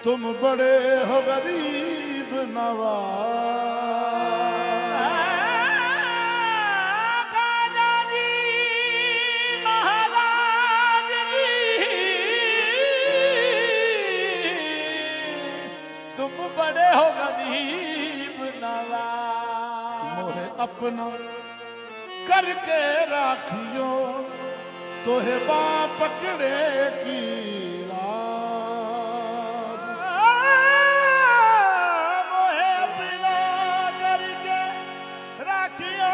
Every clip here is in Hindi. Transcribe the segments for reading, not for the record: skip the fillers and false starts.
तुम बड़े हो गरीब नवाज। खाजा जी महाराज जी तुम बड़े हो गरीब नवाज। मोहे अपना करके राखियो तोहे बा पकड़े की लाज। मोहे अपना करके राखियो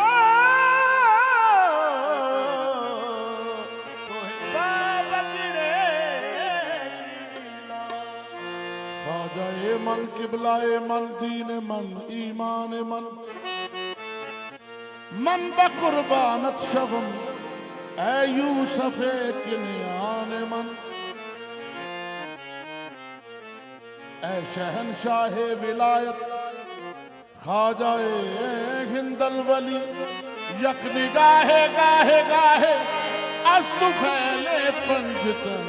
तोहे बा पकड़े की लाज। ख्वाजा ए मन किबला ए मन दीन मन ईमान मन मन बकुर्बानत शवम ऐ यूसुफ किनियान मन। ऐ शहनशाह विलायत ख्वाजा ए हिंदल वली यक निगाहे गाहे गाहे अस्तु फैले पंजतन।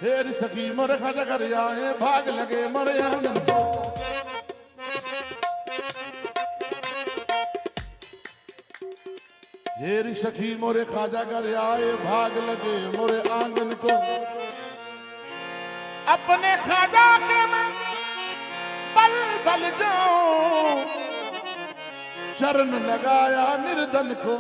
हेरी सखी मोरे खाजा कर आए भाग लगे मोरे आंगन को। हेरी सखी मोरे खाजा कर आए भाग लगे मोरे आंगन को। अपने खाजा के मैं बल बल जाऊं चरण लगाया निर्धन को।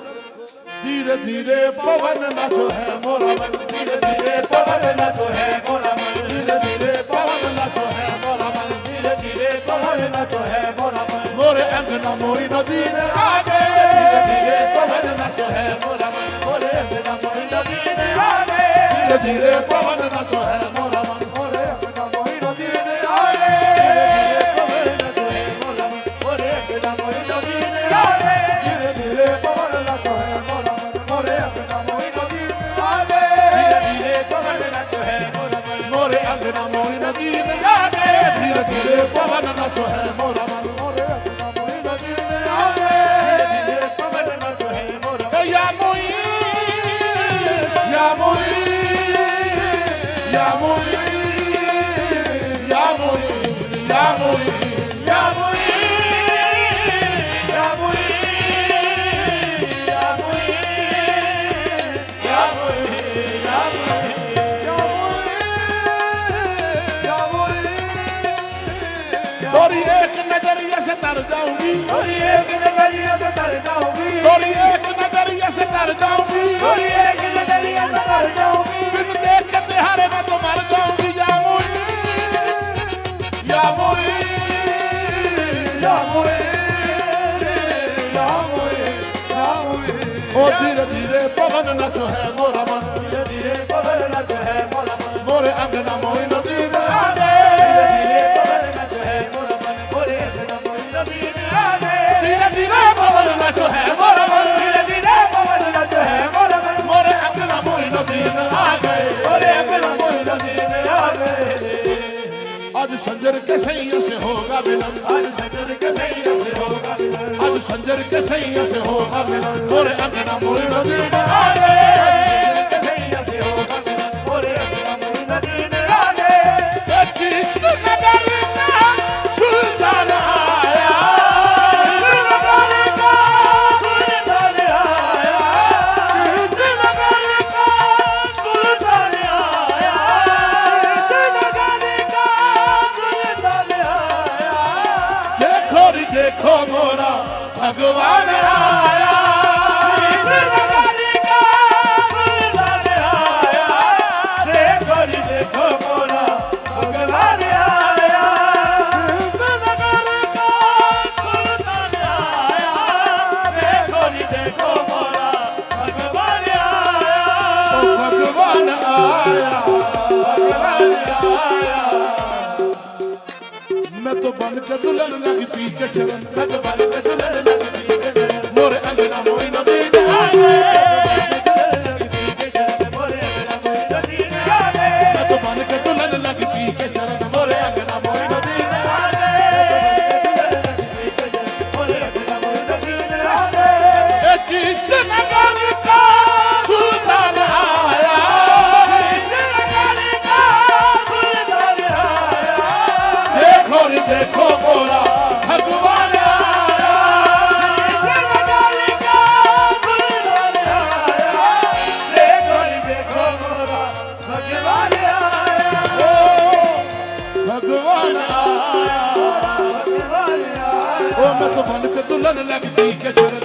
धीरे धीरे पवन नाचो है मोरा मन धीरे धीरे पवन नाचो है मोरा मन धीरे धीरे पवन नाचो है मोरा मन धीरे धीरे पवन नाचो है मोरा मन। मोरे अंगना मोई नदी में आ गए धीरे धीरे पवन नाचो है मोरा मन मोरे अंगना मोई नदी में आ गए धीरे धीरे पवन नाचो है मोरा मन मोरे अंगना मोई नदी में आ गए पवन नाचो है मोरा मन मोरे अंगना मोई नदी में आ गए धीरे धीरे पवन नाचो है मोरा मन मोरे अंगना मोई नदी में आ गए धीरे धीरे पवन नाचो है मोरा मन मोरे अंगना मोई नदी में आ गए धीरे धीरे पवन नाचो है मोरा मन मोरे अंगना मोई नदी में आ गए धीरे धीरे पवन नाचो है मोरा मन। या मोई या मोई या मोई या मोई या मोई या मोई या मोई या मोई या मोई या मोई तोरी एक नजरिए से तर जाऊंगी तोरी एक नजरिया से तर जाऊंगी तोरी एक नजरिए से तर जाऊंगी तोरी एक नजरिया से तर जाऊंगी बिन देख के तिहारे में तो मर जाऊंगी। या मोई या मोई या मोई या मोई या मोई ओ धीरे धीरे पवन नाचो है मोरा मन धीरे धीरे पवन नाचो है मोरा मन मोरे अंगना मोई नदी में आ गए धीरे पवन नाचो है मोरा मन मोरे अंगना मोई नदी में आ गए धीरे धीरे पवन नाचो है मोरा मन धीरे धीरे पवन नाचो है मोरा मन मोरे अंगना मोई नदी में आ गए मोरे अंगना मोई नदी में आ गए। आज संजर के सैया से होगा मिलन आज सजन के सैया से होगा मिलन आज संजर के सैया से होगा मिलन मोरे अंगना मोई नदी में आ गए के सैया से होगा मिलन मोरे अंगना मोई नदी में आ गए चिश्त नगर का सुल्तान आया नगर का सुल्तान आया नगर का सुल्तान आया नगर का सुल्तान आया देखो रे देखो मोरा भगवान आया नगर का सुल्तान आया देखो रे देखो मोरा भगवान आया नगर का सुल्तान आया देखो रे देखो मोरा भगवान आया ओ भगवान आया भगवान आया मैं तो बन के दुल्हन लगती के चरण मैं तो बन के दुल्हन लगती के चरण मोरे अंगना मोई नदी में आ गए मोरे अंगना मोई नदी मैं तो बन के दुल्हन लगती के चरण